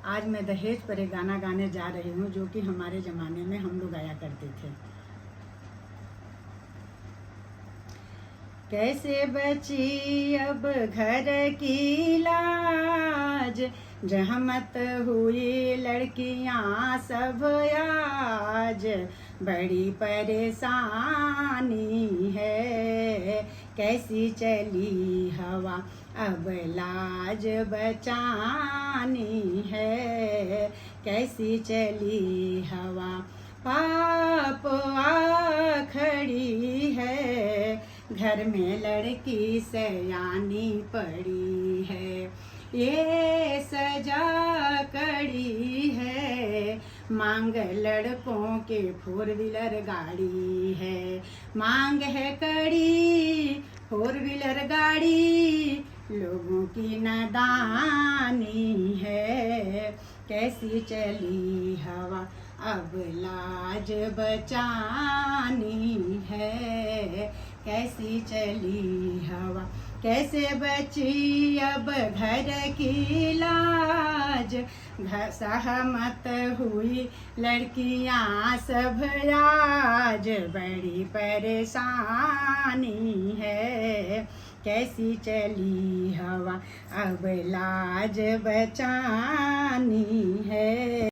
आज मैं दहेज पर एक गाना गाने जा रही हूँ जो कि हमारे ज़माने में हम लोग गाया करते थे। कैसे बची अब घर की लाज, जहमत हुई लड़कियां सब आज, बड़ी परेशानी है। कैसी चली हवा अब लाज बचानी है, कैसी चली हवा पाप आ खड़ी है, घर में लड़की सयानी पड़ी है। ये सजा कड़ी है, मांग लड़कों के 4 व्हीलर गाड़ी है। मांग है कड़ी 4 व्हीलर गाड़ी, लोगों की नादानी है। कैसी चली हवा अब लाज बचानी है, कैसी चली हवा कैसे बची अब घर की लाज, सहमत हुई लड़कियां सब आज, बड़ी परेशानी है। कैसी चली हवा अब लाज बचानी है।